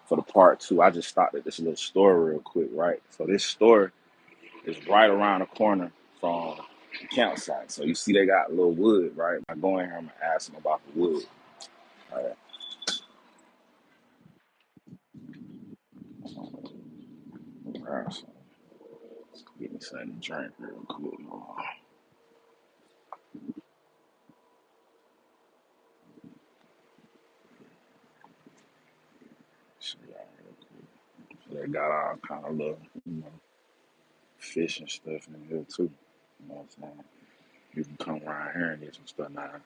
for the part two, I just stopped at this little store real quick, right? So this store is right around the corner from the campsite. So you see they got a little wood, right? I go in here, I'm gonna ask them about the wood. All right, so get me something to drink real quick. So, yeah, so they got all kind of little, fish and stuff in here too. You know what I'm saying? You can come around here and get some stuff now.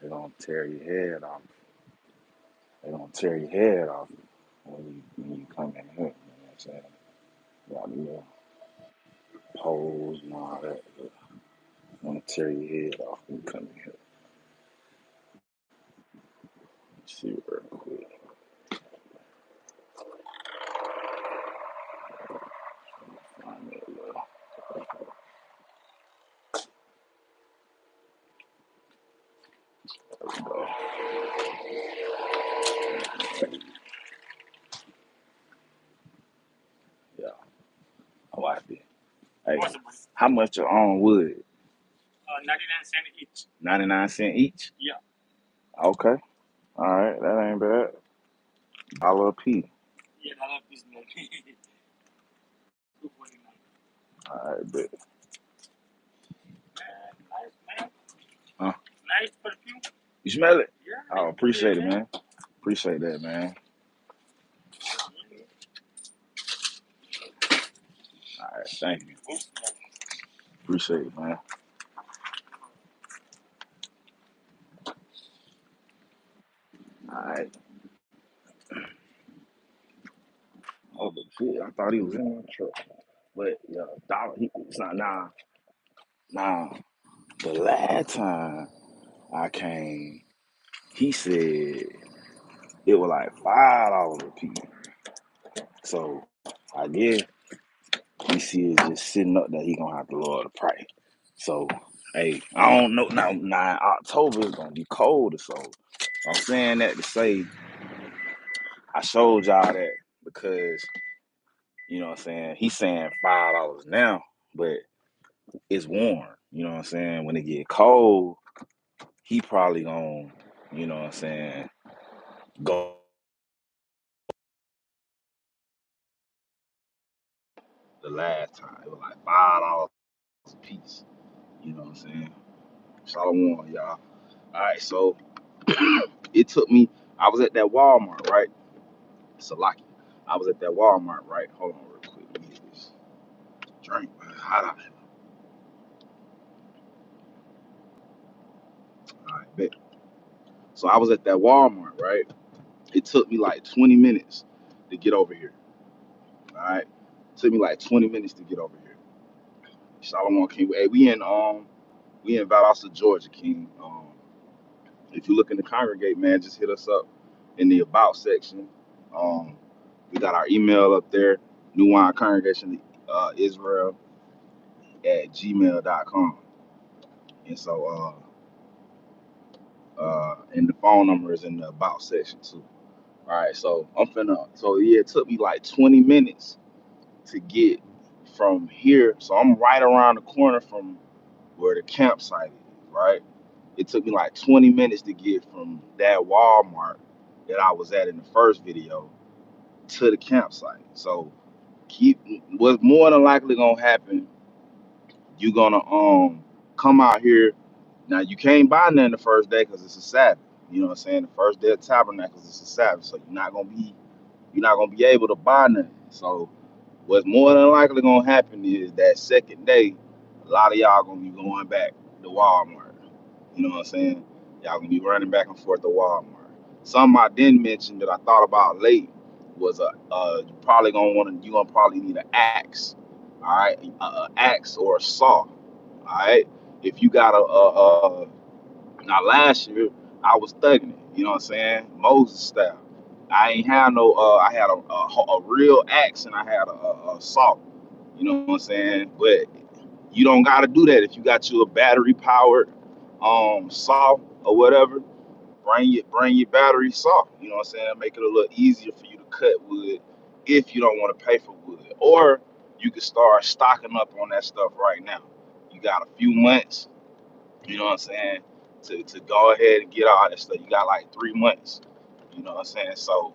They gonna tear your head off. They gonna tear your head off when you come in here. You know what I'm saying? Got the little poles and all that. But wanna tear your head off when you come in here. Let's see real quick. Find that little. Let's go. Yeah, I like it. Hey, how much your own wood? 99 cents each. 99 cents each? Yeah. Okay. All right, that ain't bad. Dollar a piece. Yeah, dollar a piece. 249. All right, bet. Nice, huh? Nice perfume. You smell it? Yeah. Oh, appreciate it, man. Appreciate that, man. All right, thank you. Appreciate it, man. All right. Oh, but shit, I thought he was in the truck. But yeah, dollar. It's not now. Now, the last time I came, he said it was like $5 a piece. So I guess he see it's just sitting up there. He gonna have to lower the price. So hey, I don't know. Now October is gonna be colder. So I'm saying that to say I showed y'all that because you know what I'm saying. He's saying $5 now, but it's warm. You know what I'm saying. When it get cold, he probably gonna, you know what I'm saying, go the last time. It was like $5 a piece. You know what I'm saying? Shalom, y'all. All right, so it took me. I was at that Walmart, right? Salaki. I was at that Walmart, right? Hold on, real quick. Let me get this drink. Hot out. All right, bet. So I was at that Walmart, right? It took me like 20 minutes to get over here. All right, it took me like 20 minutes to get over here. Shalom, King. Hey, we in Valdosta, Georgia, King. If you're looking to congregate, man, just hit us up in the about section. Um, we got our email up there, New Wine Congregation Israel at gmail.com. And so, and the phone number is in the about section too. All right, so so yeah, it took me like 20 minutes to get from here. So I'm right around the corner from where the campsite is, right? It took me like 20 minutes to get from that Walmart that I was at in the first video to the campsite. So keep what's more than likely gonna happen, you're gonna come out here. Now you can't buy nothing the first day because it's a Sabbath. You know what I'm saying? The first day of Tabernacles is a Sabbath, so you're not gonna be able to buy nothing. So what's more than likely gonna happen is that second day, a lot of y'all gonna be going back to Walmart. You know what I'm saying? Y'all gonna be running back and forth to Walmart. Something I didn't mention that I thought about late was you gonna probably need an axe. All right, a axe or a saw. All right, if you got now last year I was thugging it. You know what I'm saying? Moses style. I ain't had no. I had a real axe and I had a saw. You know what I'm saying? But you don't got to do that if you got you a battery powered saw or whatever. bring your battery soft. You know what I'm saying? Make it a little easier for you to cut wood if you don't want to pay for wood. Or you can start stocking up on that stuff right now. You got a few months, you know what I'm saying, to go ahead and get all that stuff. You got like 3 months, you know what I'm saying? So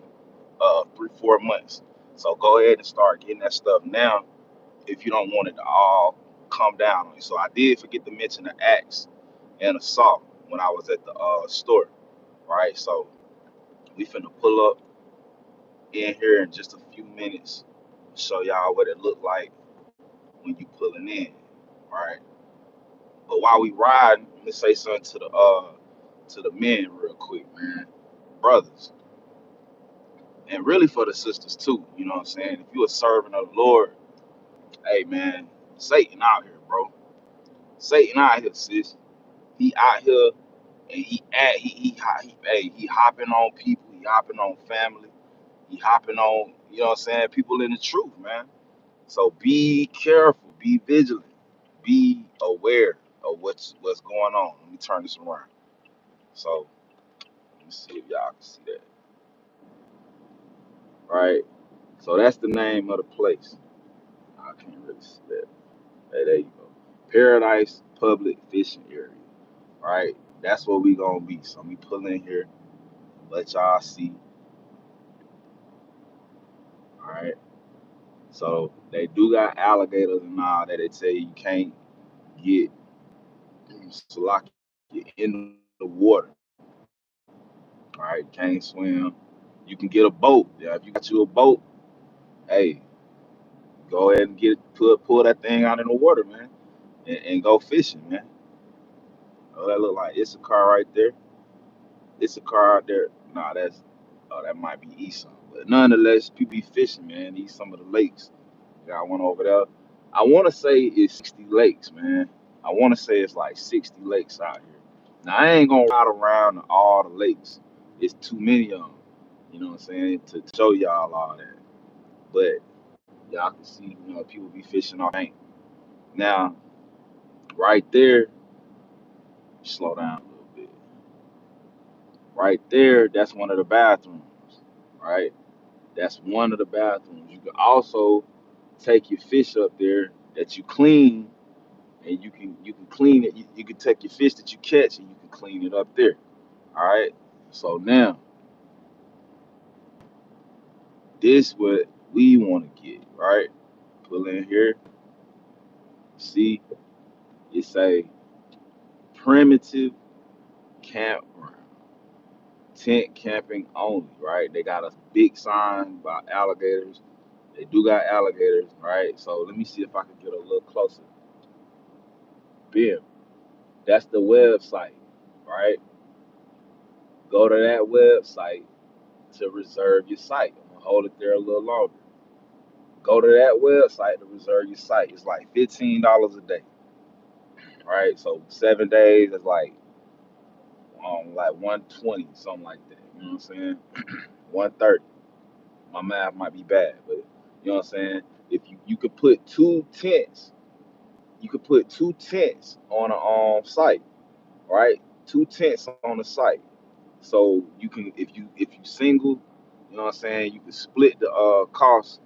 3, 4 months. So go ahead and start getting that stuff now if you don't want it to all come down on you. So I did forget to mention the axe and a saw when I was at the store, right? So we finna pull up in here in just a few minutes, show y'all what it looked like when you pulling in, right? But while we riding, let me say something to the men real quick, man, brothers, and really for the sisters too. You know what I'm saying? If you a servant of the Lord, hey man, Satan out here, bro. Satan out here, sis. He out here and he hopping on people, he hopping on family, he hopping on, you know what I'm saying, people in the truth, man. So be careful, be vigilant, be aware of what's going on. Let me turn this around. So let me see if y'all can see that. Right? So that's the name of the place. I can't really see that. Hey, there you go. Paradise Public Fishing Area. Right? That's where we gonna be. So let me pull in here, let y'all see. All right. So they do got alligators and all that. They tell you can't get lock in the water. All right, can't swim. You can get a boat. Yeah, if you got you a boat, hey, go ahead and pull that thing out in the water, man, and go fishing, man. Oh, that look like it's a car right there. It's a car out there. Nah, that might be Esau. But nonetheless, people be fishing, man. These some of the lakes. Got one over there. I want to say it's 60 lakes, man. I want to say it's like 60 lakes out here. Now I ain't gonna ride around to all the lakes. It's too many of them. You know what I'm saying? To show y'all all that. But y'all can see, people be fishing off bank. Now, right there, slow down a little bit. Right there, that's one of the bathrooms. Right? That's one of the bathrooms. You can also take your fish up there that you clean, and you can clean it. You can take your fish that you catch and you can clean it up there. All right. So now this what we want to get, right? Pull in here. See, it's a primitive campground, tent camping only, right? They got a big sign about alligators. They do got alligators, right? So let me see if I can get a little closer. Bim. That's the website, right? Go to that website to reserve your site. I'm gonna hold it there a little longer. Go to that website to reserve your site. It's like $15 a day, right? So 7 days is like 120, something like that. You know what I'm saying? 130. My math might be bad, but you know what I'm saying? If you could put two tents, you could put two tents on a site, right? Two tents on the site. So you can, if you single, you know what I'm saying, you can split the cost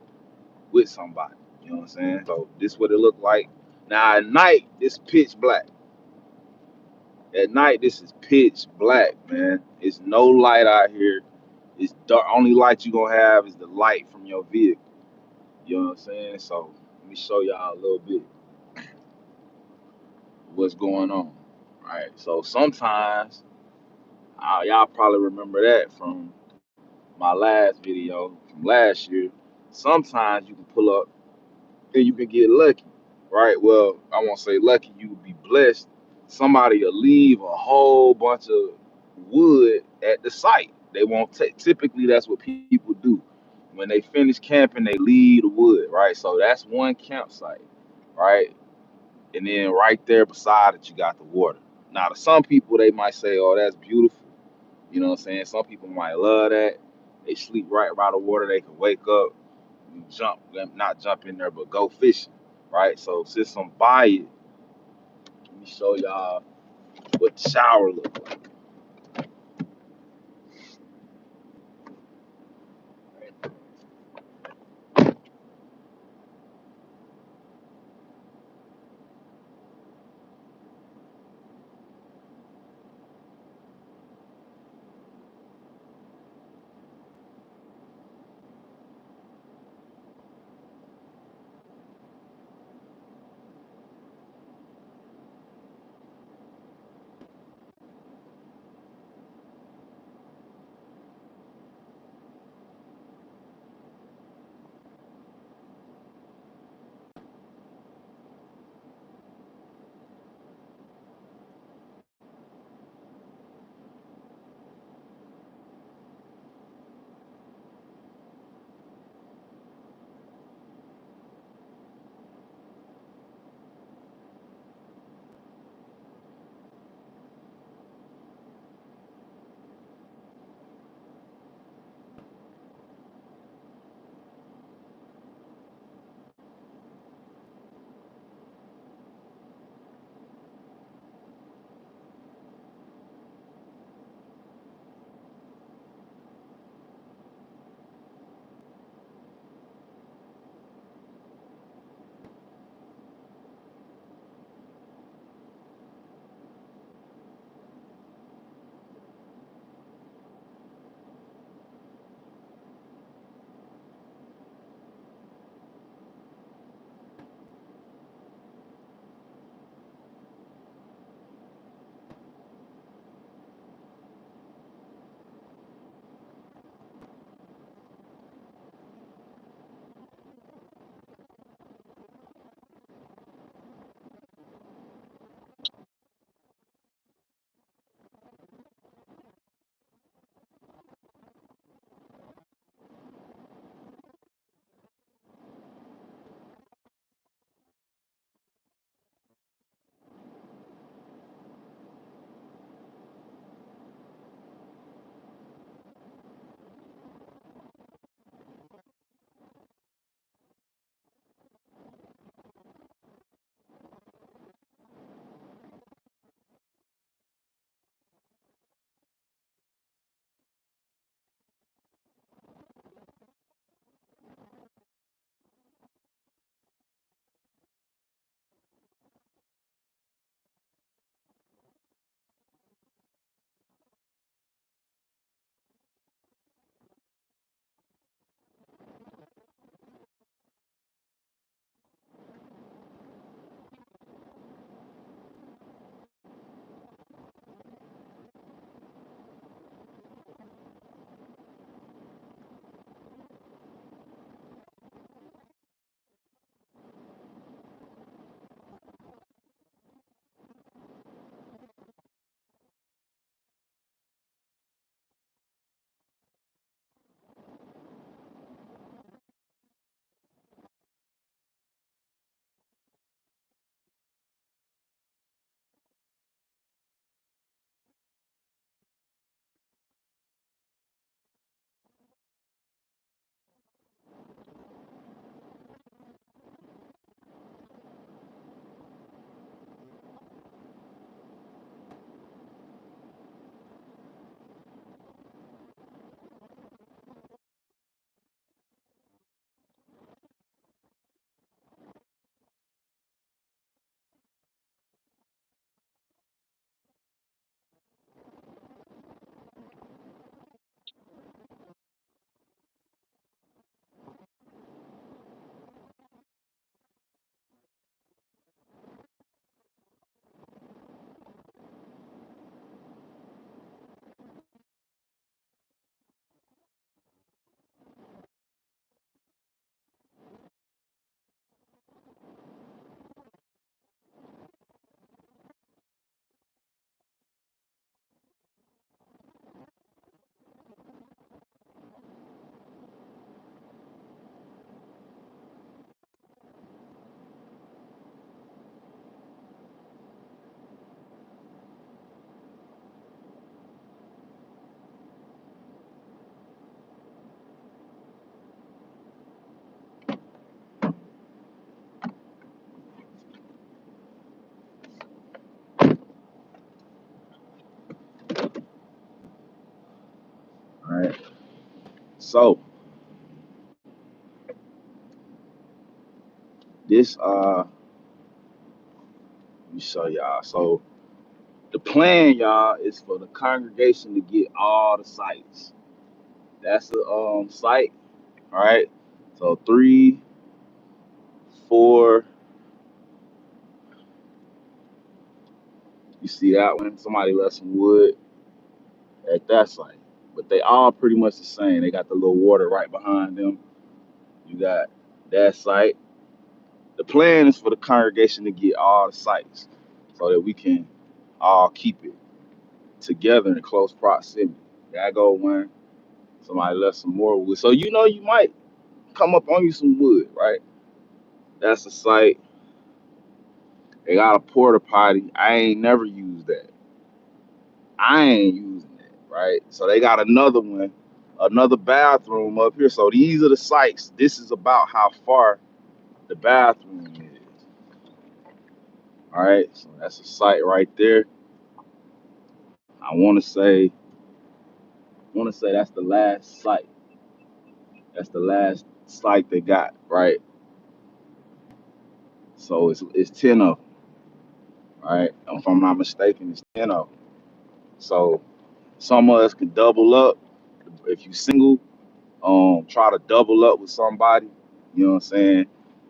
with somebody. You know what I'm saying? So this is what it looked like. Now at night, it's pitch black. At night, this is pitch black, man. It's no light out here. It's dark. Only light you gonna have is the light from your vehicle. You know what I'm saying? So let me show y'all a little bit what's going on. All right. So sometimes y'all probably remember that from my last video from last year. Sometimes you can pull up and you can get lucky, right? Well, I won't say lucky, you would be blessed. Somebody will leave a whole bunch of wood at the site. They won't take, typically, that's what people do. When they finish camping, they leave the wood, right? So that's one campsite, right? And then right there beside it, you got the water. Now, to some people, they might say, oh, that's beautiful. You know what I'm saying? Some people might love that. They sleep right by the water. They can wake up, jump, not jump in there, but go fishing, right? So since I'm by it, let me show y'all what the shower looks like. So this let me show y'all. So the plan, y'all, is for the congregation to get all the sites. That's the site, all right. So 3, 4, you see that one? Somebody left some wood at that site, but they all pretty much the same. They got the little water right behind them. You got that site. The plan is for the congregation to get all the sites so that we can all keep it together in close proximity. There go one. Somebody left some more wood. So you might come up on you some wood, right? That's the site. They got a porta potty. I ain't never used that. I ain't using that, right? So they got another one, another bathroom up here. So these are the sites. This is about how far the bathroom is. All right. So that's a site right there. I want to say that's the last site. That's the last site they got, right? So it's 10 of them, right? If I'm not mistaken, it's 10 of them. So some of us can double up. If you single, try to double up with somebody, you know what I'm saying?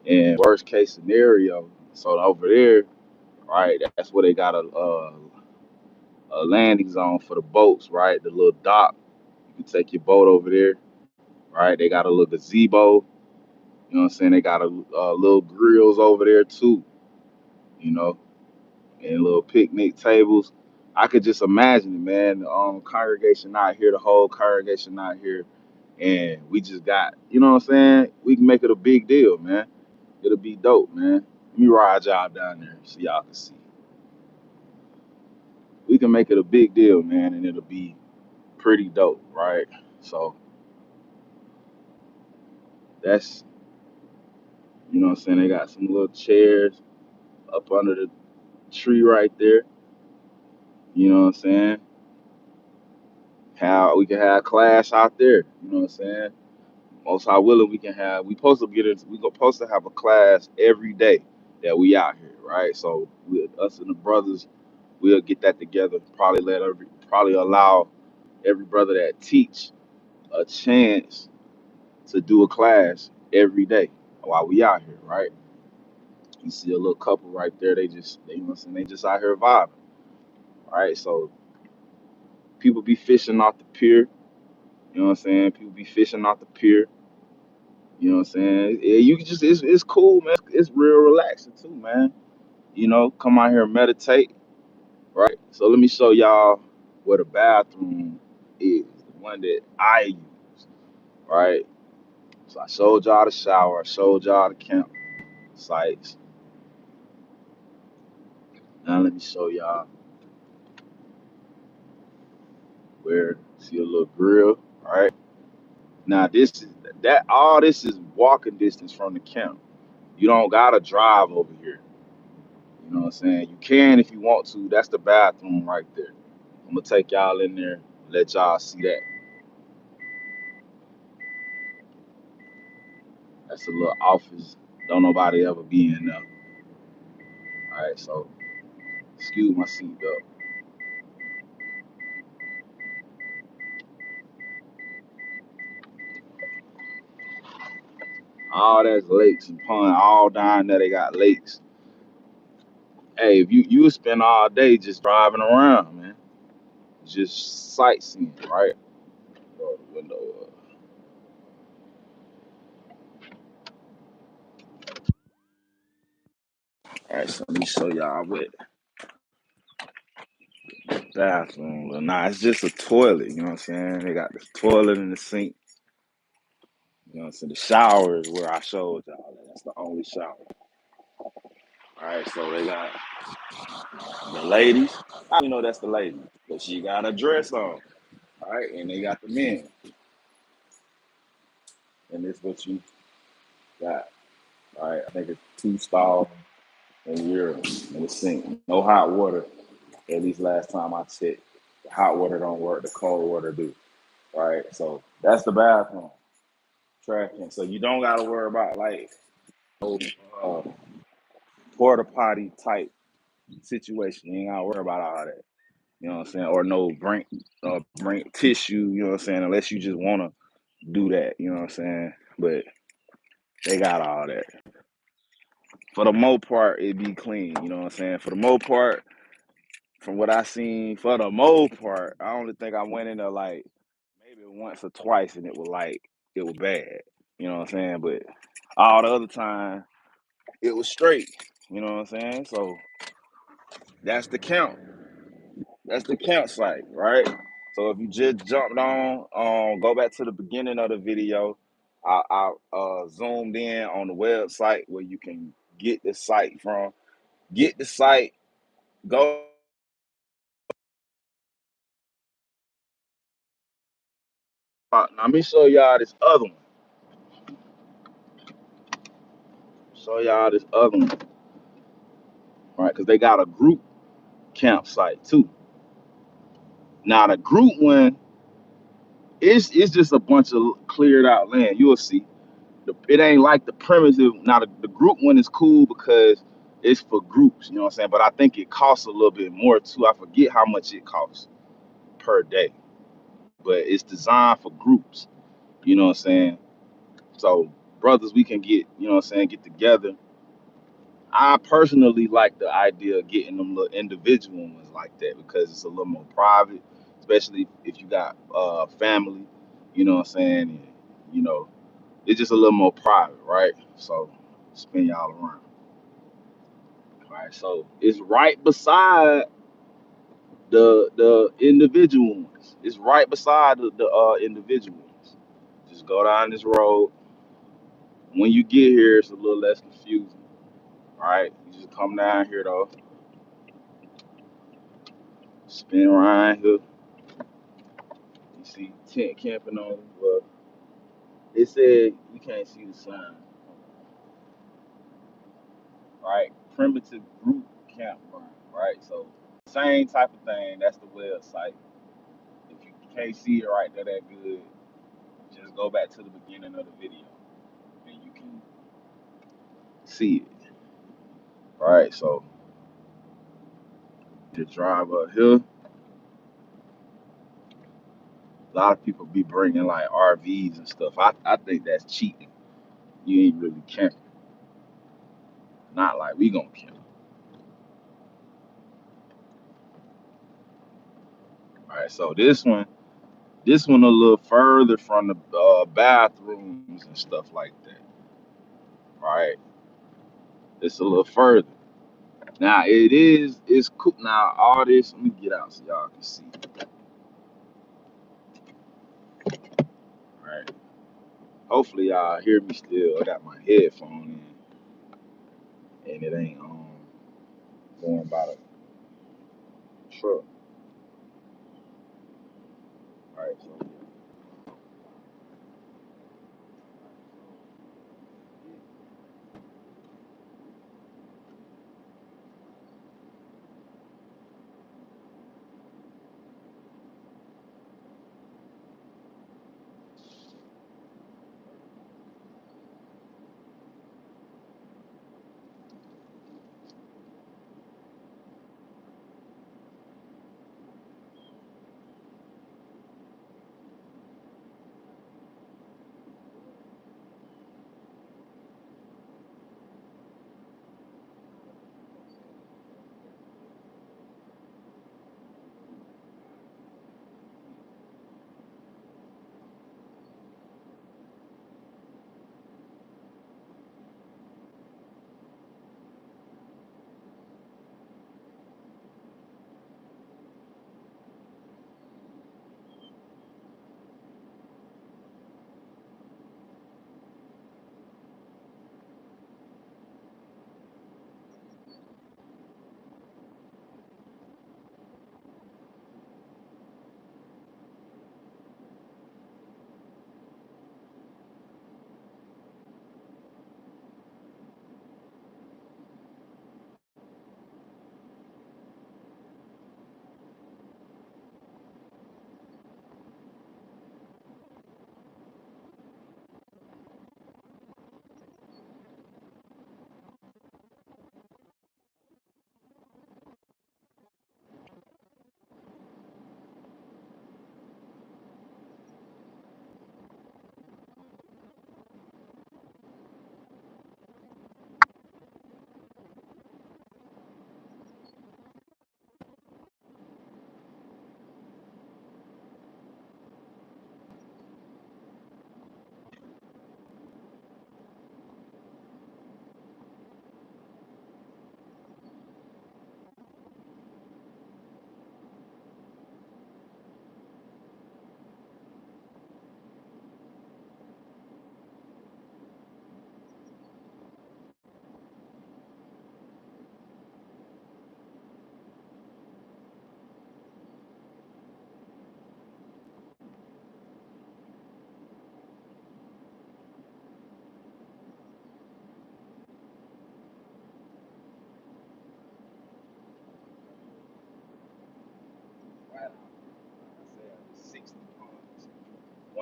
And worst case scenario, so over there, right, that's where they got a landing zone for the boats, right? The little dock. You can take your boat over there, right? They got a little gazebo, you know what I'm saying? They got little grills over there too, you know, and little picnic tables. I could just imagine it, man. The congregation not here, the whole congregation not here, and we just got, you know what I'm saying? We can make it a big deal, man. It'll be dope, man. Let me ride y'all down there so y'all can see. We can make it a big deal, man, and it'll be pretty dope, right? So that's, you know what I'm saying? They got some little chairs up under the tree right there. You know what I'm saying? How we can have class out there. You know what I'm saying? Most high willing, we supposed to we supposed to have a class every day that we out here, right? So us and the brothers, we'll get that together. Probably allow every brother that teach a chance to do a class every day while we out here, right? You see a little couple right there. You know what I'm saying? They just out here vibing, right? So people be fishing off the pier. You know what I'm saying? People be fishing off the pier. You know what I'm saying? Yeah, you can it's cool, man. It's real relaxing too, man. You know, come out here and meditate, right? So let me show y'all where the bathroom is, the one that I use, right? So I showed y'all the shower, I showed y'all the camp sites. Now let me show y'all where see a little grill, right? Now this is walking distance from the camp. You don't gotta drive over here. You know what I'm saying? You can if you want to. That's the bathroom right there. I'm gonna take y'all in there, let y'all see that. That's a little office. Don't nobody ever be in there. All right, so excuse my seatbelt. All that's lakes and pond, all down there. They got lakes. Hey, if you would spend all day just driving around, man, just sightseeing, right? Roll the window up. All right, so let me show y'all what bathroom. Well, nah, it's just a toilet. You know what I'm saying? They got the toilet and the sink. You know what I'm saying? The shower is where I showed y'all. That's the only shower. All right, so they got the ladies. I know that's the lady, but she got a dress on. All right, and they got the men, and this what you got. All right, I think it's 2 stall and urinal in the sink. No hot water. At least last time I checked, the hot water don't work. The cold water do. right? So that's the bathroom tracking. So you don't got to worry about like no uh, porta potty type situation. You ain't got to worry about all that. You know what I'm saying? Or no bring tissue. You know what I'm saying? Unless you just want to do that. You know what I'm saying? But they got all that. For the most part, it be clean. You know what I'm saying? For the most part, from what I seen, for the most part, I only think I went in there like maybe once or twice, and it was bad. You know what I'm saying? But all the other time, it was straight. You know what I'm saying? So that's the count. That's the campsite, right? So if you just jumped on, go back to the beginning of the video. I zoomed in on the website where you can get the site from. Get the site. Go. Now let me show y'all this other one. Show y'all this other one, right? Because they got a group campsite too. Now the group one it's just a bunch of cleared out land. You'll see. It ain't like the primitive. Now the group one is cool because it's for groups, you know what I'm saying? But I think it costs a little bit more too. I forget how much it costs per day, but it's designed for groups, you know what I'm saying? So brothers, we can get, you know what I'm saying, get together. I personally like the idea of getting them little individual ones like that because it's a little more private, especially if you got family, you know what I'm saying? And, you know, it's just a little more private, right? So spin y'all around. All right, so it's right beside the individual ones. It's right beside the individual ones. Just go down this road. When you get here, it's a little less confusing. All right, you just come down here though. Spin around here. You see tent camping on. Well, it said you can't see the sign. Right, primitive group campground. Right, so same type of thing. That's the website. If you can't see it right there that good, just go back to the beginning of the video and you can see it. All right, so the drive up here, a lot of people be bringing like RVs and stuff. I think that's cheating. You ain't really camping. Not like we gonna camp. All right, so this one a little further from the bathrooms and stuff like that. All right, it's a little further. Now it's cool. Now all this, let me get out so y'all can see. All right. Hopefully y'all hear me still. I got my headphone in and it ain't going by the truck. All right, so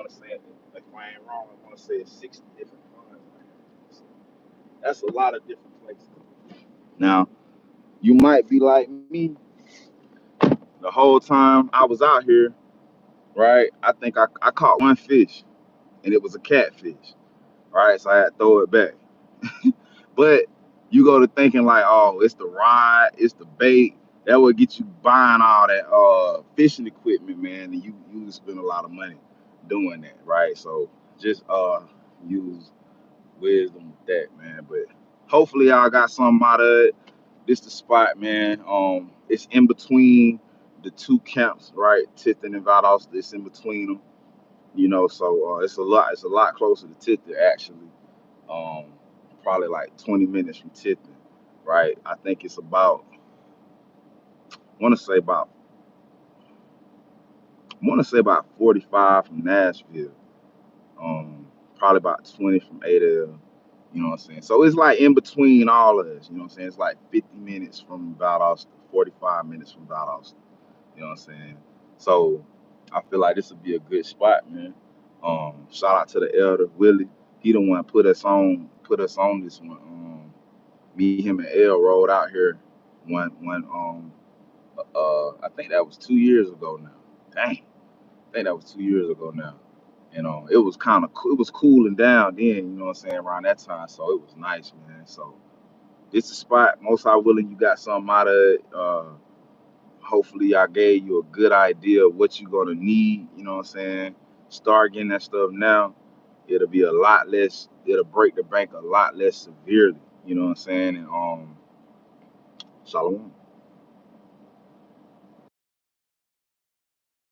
want to say it, if I ain't wrong, I want to say it's 60 different funds. So that's a lot of different places. Now, you might be like me. The whole time I was out here, right? I think I caught one fish, and it was a catfish, right? So I had to throw it back. But you go to thinking like, oh, it's the rod, it's the bait. That would get you buying all that fishing equipment, man, and you spend a lot of money doing that, right? So just use wisdom with that, man. But hopefully y'all got something out of it. This the spot, man. It's in between the two camps, right? Tithon and Valdosta. It's in between them, so it's a lot closer to Tithon actually. um, Probably like 20 minutes from Tiffin, right? I think it's want to say about, I want to say about 45 from Nashville, probably about 20 from Adel. You know what I'm saying? So it's like in between all of us. You know what I'm saying? It's like 50 minutes from Valdosta, 45 minutes from Valdosta. You know what I'm saying? So I feel like this would be a good spot, man. Shout out to the elder Willie. He the one put us on this one. Me, him, and L rode out here I think that was 2 years ago now. Dang, I think that was 2 years ago now. And it was kind of it was cooling down then, you know what I'm saying, around that time. So it was nice, man. So it's a spot. Most I willing you got something out of it. Hopefully I gave you a good idea of what you're gonna need, you know what I'm saying? Start getting that stuff now. It'll be a lot less, it'll break the bank a lot less severely, you know what I'm saying? And Shalom.